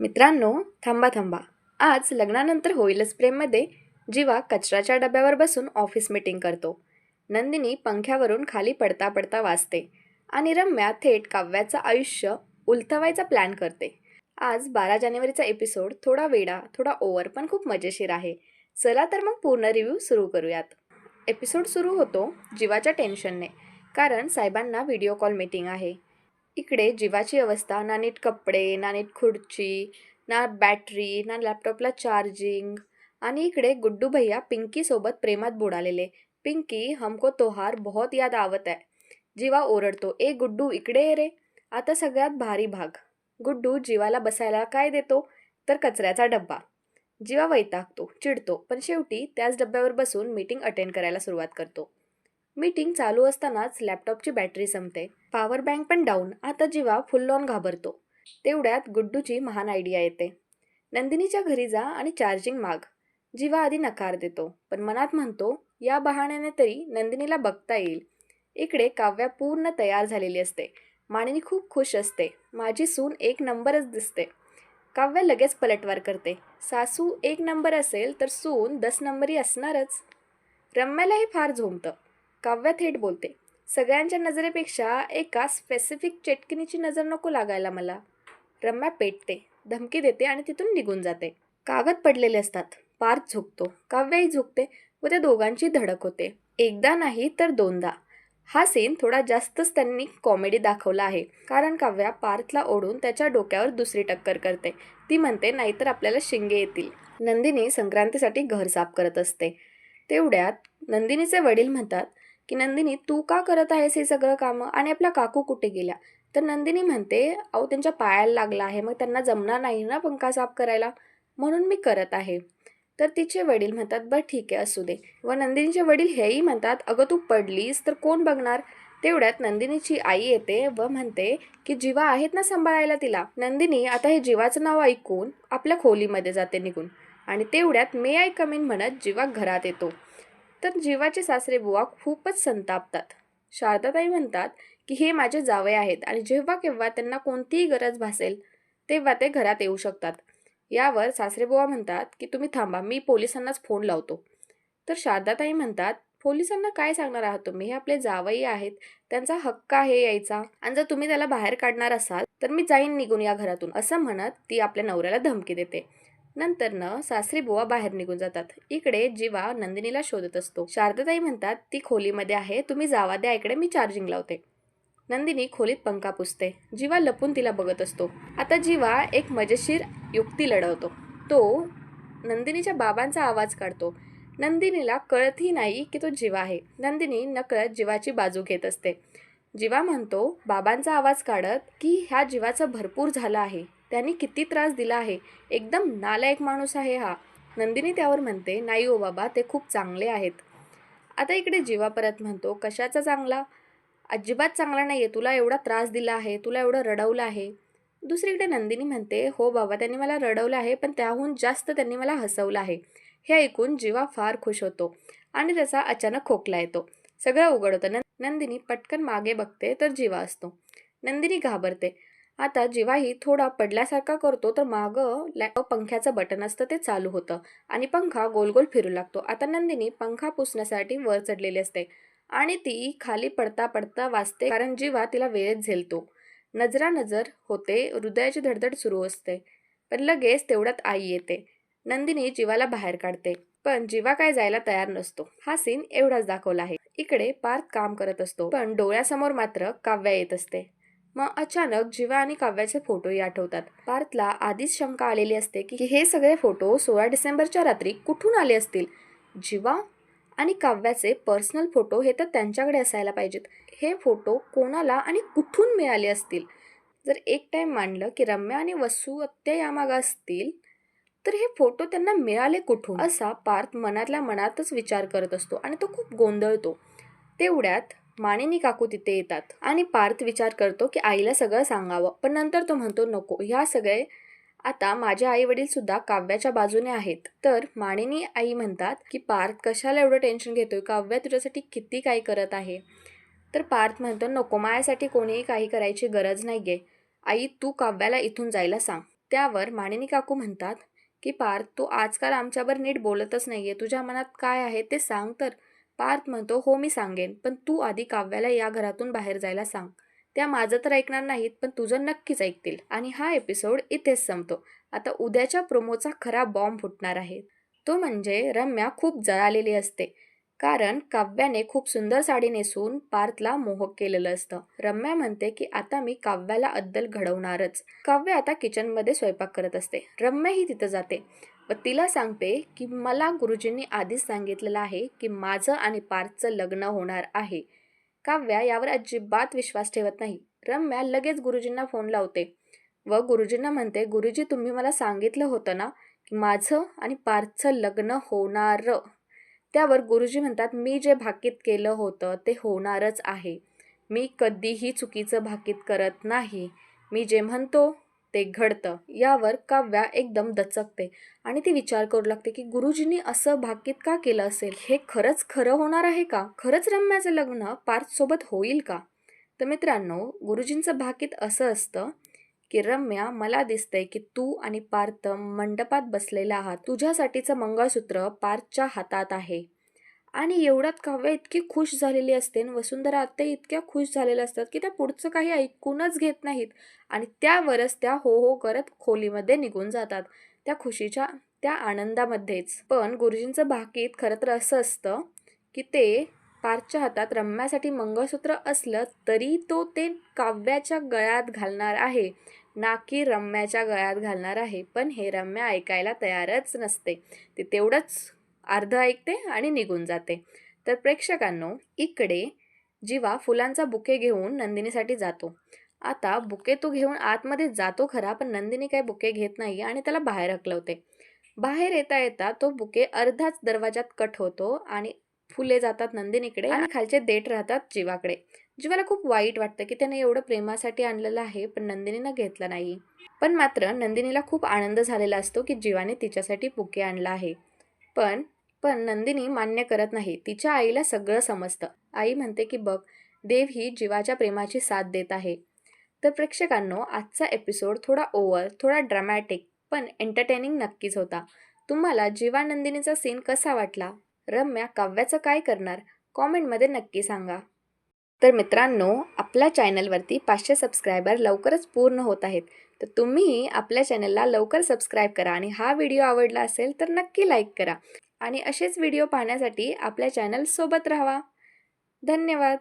मित्रांनो, थांबा थांबा. आज लग्नानंतर होईलच प्रेममध्ये जीवा कचऱ्याच्या डब्यावर बसून ऑफिस मीटिंग करतो. नंदिनी पंख्यावरून खाली पडता पडता वाचते आणि रम्या थेट काव्याचं आयुष्य उलथवायचा प्लॅन करते. आज 12 जानेवारीचा एपिसोड थोडा वेडा, थोडा ओव्हर पण खूप मजेशीर आहे. चला तर मग पूर्ण रिव्ह्यू सुरू करूयात. एपिसोड सुरू होतो जीवाच्या टेन्शनने, कारण साहेबांना व्हिडिओ कॉल मीटिंग आहे. इकडे जीवाची अवस्था, ना नीट कपडे, ना नीट खुर्ची, ना बॅटरी, ना लॅपटॉपला चार्जिंग. आणि इकडे गुड्डू भैया पिंकीसोबत प्रेमात बुडालेले. पिंकी, हमको तोहार बहुत याद आवत आहे. जीवा ओरडतो, ए गुड्डू इकडे ये रे. आता सगळ्यात भारी भाग. गुड्डू जीवाला बसायला काय देतो, तर कचऱ्याचा डब्बा. जीवा वैतागतो, चिडतो, पण शेवटी त्याच डब्यावर बसून मीटिंग अटेंड करायला सुरुवात करतो. मीटिंग चालू असतानाच लॅपटॉपची बॅटरी संपते. पॉवर बँक पण डाऊन. आता जीवा फुल ऑन घाबरतो. तेवढ्यात गुड्डूची महान आयडिया येते. नंदिनीच्या घरी जा आणि चार्जिंग माग. जीवा आधी नकार देतो, पण मनात म्हणतो या बहाण्याने तरी नंदिनीला बघता येईल. इकडे काव्या पूर्ण तयार झालेली असते. मानिनी खूप खुश असते. माझी सून एक नंबरच दिसते. काव्या लगेच पलटवार करते. सासू एक नंबर असेल तर सून 10 नंबरी असणारच. रम्यालाही फार झोंबतं. काव्या थेट बोलते, सगळ्यांच्या नजरेपेक्षा एका स्पेसिफिक चेटकिनीची नजर नको लागायला मला. रम्या पेटते, धमकी देते आणि तिथून निघून जाते. कागद पडलेले असतात. पार्थ झुकतो, काव्याही झुकते व त्या दोघांची धडक होते. एकदा नाही तर दोनदा. हा सीन थोडा जास्तच त्यांनी कॉमेडी दाखवला आहे, कारण काव्या पार्थला ओढून त्याच्या डोक्यावर दुसरी टक्कर करते. ती म्हणते नाहीतर आपल्याला शिंगे येतील. नंदिनी संक्रांतीसाठी घर साफ करत असते. तेवढ्यात नंदिनीचे वडील म्हणतात की नंदिनी, तू का करत आहेस हे सगळं कामं, आणि आपल्या काकू कुठे गेल्या? तर नंदिनी म्हणते, अहो त्यांच्या पायाला लागला आहे, मग त्यांना जमणार नाही ना पंखा साफ करायला, म्हणून मी करत आहे. तर तिचे वडील म्हणतात, बरं ठीक आहे असू दे. व नंदिनीचे वडील हेही म्हणतात, अगं तू पडलीस तर कोण बघणार? तेवढ्यात नंदिनीची आई येते व म्हणते की जीवा आहेत ना सांभाळायला तिला. नंदिनी आता हे जीवाचं नाव ऐकून आपल्या खोलीमध्ये जाते निघून, आणि तेवढ्यात मे आय कम इन म्हणत जीवा घरात येतो. तर जीवाचे सासरे बुवा खूपच संतापतात. शारदाताई म्हणतात की हे माझे जावई आहेत आणि जेव्हा केव्हा त्यांना कोणतीही गरज भासेल तेव्हा ते घरात येऊ शकतात. यावर सासरेबुवा म्हणतात की तुम्ही थांबा, मी पोलिसांनाच फोन लावतो. तर शारदाताई म्हणतात, पोलिसांना काय सांगणार आहात तुम्ही? हे आपले जावई आहेत, त्यांचा हक्क आहे यायचा, आणि जर तुम्ही त्याला बाहेर काढणार असाल तर मी जाईन निघून या घरातून, असं म्हणत ती आपल्या नवऱ्याला धमकी देते. नंतर सासरी बुवा बाहेर निघून जातात. इकडे जीवा नंदिनीला शोधत असतो. शारदाताई म्हणतात ती खोलीमध्ये आहे, तुम्ही जावा द्या इकडे, मी चार्जिंग लावते. नंदिनी खोलीत पंखा पुसते. जीवा लपून तिला बघत असतो. आता जीवा एक मजेशीर युक्ती लढवतो. तो नंदिनीच्या बाबांचा आवाज काढतो. नंदिनीला कळतही नाही की तो जीवा आहे. नंदिनी नकळत जीवाची बाजू घेत असते. जीवा म्हणतो बाबांचा आवाज काढत की ह्या जीवाचं भरपूर झालं आहे, त्यांनी किती त्रास दिला आहे, एकदम नालायक माणूस आहे हा. नंदिनी त्यावर म्हणते, नाही हो बाबा, ते खूप चांगले आहेत. आता इकडे जीवा परत म्हणतो, कशाचा चांगला? अजिबात चांगला नाही आहे, तुला एवढा त्रास दिला आहे, तुला एवढं रडवलं आहे. दुसरीकडे नंदिनी म्हणते, हो बाबा, त्यांनी मला रडवलं आहे, पण त्याहून जास्त त्यांनी मला हसवलं आहे. हे ऐकून जीवा फार खुश होतो आणि त्याचा अचानक खोकला येतो. सगळं उघड होतं. नंदिनी पटकन मागे बघते तर जीवा असतो. नंदिनी घाबरते. आता जीवाही थोडा पडल्यासारखा करतो तर मागं पंख्याचं बटन असतं ते चालू होतं आणि पंखा गोल गोल फिरू लागतो. आता नंदिनी पंखा पुसण्यासाठी वर चढलेली असते आणि ती खाली पडता पडता वाचते, कारण जीवा तिला वेळेत झेलतो. नजरानजर होते, हृदयाची धडधड सुरू असते. पण लगेच तेवढ्यात आई येते. नंदिनी जीवाला बाहेर काढते, पण जीवा काय जायला तयार नसतो. हा सीन एवढाच दाखवला आहे. इकडे पार्थ काम करत असतो, पण डोळ्यासमोर मात्र काव्या येत असते. मग अचानक जीवा आणि काव्याचे फोटोही आठवतात. पार्थला आधीच शंका आलेली असते की हे सगळे फोटो 16 डिसेंबरच्या रात्री कुठून आले असतील. जीवा आणि काव्याचे पर्सनल फोटो हे तर त्यांच्याकडे असायला पाहिजेत. हे फोटो कोणाला आणि कुठून मिळाले असतील? जर एक टाइम मांडलं की रम्या आणि वसू आत्या यामागे असतील, तर हे फोटो त्यांना मिळाले कुठून, असा पार्थ मनातल्या मनातच विचार करत असतो आणि तो खूप गोंधळतो. तेवढ्यात मानिनी काकू तिथे येतात आणि पार्थ विचार करतो की आईला सगळं सांगावं, पण नंतर तो म्हणतो नको, ह्या सगळे आता माझे आई वडील सुद्धा काव्याच्या बाजूने आहेत. तर मानिनी आई म्हणतात की पार्थ कशाला एवढं टेन्शन घेतोय, काव्या तुझ्यासाठी किती काही करत आहे. तर पार्थ म्हणतो नको, माझ्यासाठी कोणीही काही करायची गरज नाहीये. आई, तू काव्याला इथून जायला सांग. त्यावर मानिनी काकू म्हणतात की पार्थ, तू आजकाल आमच्यावर नीट बोलतच नाहीये. तुझ्या मनात काय आहे ते सांग तर. पार्थ म्हणतो, हो मी सांगेन, पण तू आधी काव्याला या घरातून बाहेर जायला सांग. त्या माझं तर ऐकणार नाहीत, पण तुझं नक्कीच ऐकतील. आणि हा एपिसोड इथेच संपतो. आता उद्याच्या प्रोमोचा खरा बॉम्ब फुटणार आहे. तो म्हणजे रम्या खूप जळालेली असते. कारण काव्याने खूप सुंदर साडी नेसून पार्थला मोहक केलेलं असतं. रम्या म्हणते की आता मी काव्याला अद्दल घडवणारच. काव्य आता किचनमध्ये स्वयंपाक करत असते. रम्या ही तिथं जाते व तिला सांगते की मला गुरुजींनी आधीच सांगितलेलं आहे की माझं आणि पार्थचं लग्न होणार आहे. काव्या यावर अजिबात विश्वास ठेवत नाही. रम्या लगेच गुरुजींना फोन लावते व गुरुजींना म्हणते, गुरुजी तुम्ही मला सांगितलं होतं ना की माझं आणि पार्थचं लग्न होणार. त्यावर गुरुजी म्हणतात, मी जे भाकीत केलं होतं ते होणारच आहे. मी कधीही चुकीचं भाकीत करत नाही. मी जे म्हणतो ते घडतं. यावर काव्या एकदम दचकते आणि ती विचार करू लागते की गुरुजींनी असं भाकीत का केलं असेल? हे खरंच खरं होणार आहे का? खरंच रम्याचं लग्न पार्थसोबत होईल का? तर मित्रांनो, गुरुजींचं भाकीत असं असतं की रम्या, मला दिसतंय की तू आणि पार्थ मंडपात बसलेला आहात. तुझ्यासाठीचं मंगळसूत्र पार्थच्या हातात आहे. आणि एवढ्यात काव्या इतकी खुश झालेली असते आणि वसुंधरा आत्या इतक्या खुश झालेल्या असतात की त्या पुढचं काही ऐकूनच घेत नाहीत आणि त्यावरच त्या हो हो करत खोलीमध्ये निघून जातात. त्या खुशीच्या, त्या आनंदामध्येच. पण गुरुजींचं भाकीत खरं तर असं असतं की ते पार्थच्या हातात रम्यासाठी मंगळसूत्र असलं तरी तो ते काव्याच्या गळ्यात घालणार आहे, ना की रम्याच्या गळ्यात घालणार आहे. पण हे रम्या ऐकायला तयारच नसते. ते तेवढंच अर्ध ऐकते आणि निघून जाते. तर प्रेक्षकांनो, इकडे जीवा फुलांचा बुके घेऊन नंदिनीसाठी जातो. आता बुके तो घेऊन आतमध्ये जातो खरा, पण नंदिनी काही बुके घेत नाही आणि त्याला बाहेर हकलवते. बाहेर येता येता तो बुके अर्धाच दरवाजात कट होतो आणि फुले जातात नंदिनीकडे आणि खालचे देठ राहतात जीवाकडे. जीवाला खूप वाईट वाटतं की त्याने एवढं प्रेमासाठी आणलेलं आहे, पण नंदिनीनं घेतलं नाही. पण मात्र नंदिनीला खूप आनंद झालेला असतो की जीवाने तिच्यासाठी बुके आणला आहे. पण पण नंदिनी मान्य करत नाही. तिच्या आईला सगळं समजतं. आई म्हणते की बघ, देव ही जीवाच्या प्रेमाची साथ देत आहे. तर प्रेक्षकांनो, आजचा एपिसोड थोडा ओव्हर, थोडा ड्रामॅटिक पण एंटरटेनिंग नक्कीच होता. तुम्हाला जीवा नंदिनीचा सीन कसा वाटला? रम्या काव्याचं काय करणार? कॉमेंटमध्ये नक्की सांगा. तर मित्रांनो, आपल्या चॅनलवरती 500 सबस्क्रायबर लवकरच पूर्ण होत आहेत. तर तुम्ही आपल्या चॅनलला लवकर सबस्क्राईब करा आणि हा व्हिडिओ आवडला असेल तर नक्की लाईक करा. आणि असेच व्हिडिओ पाहण्यासाठी आपल्या चॅनलसोबत राहा. धन्यवाद.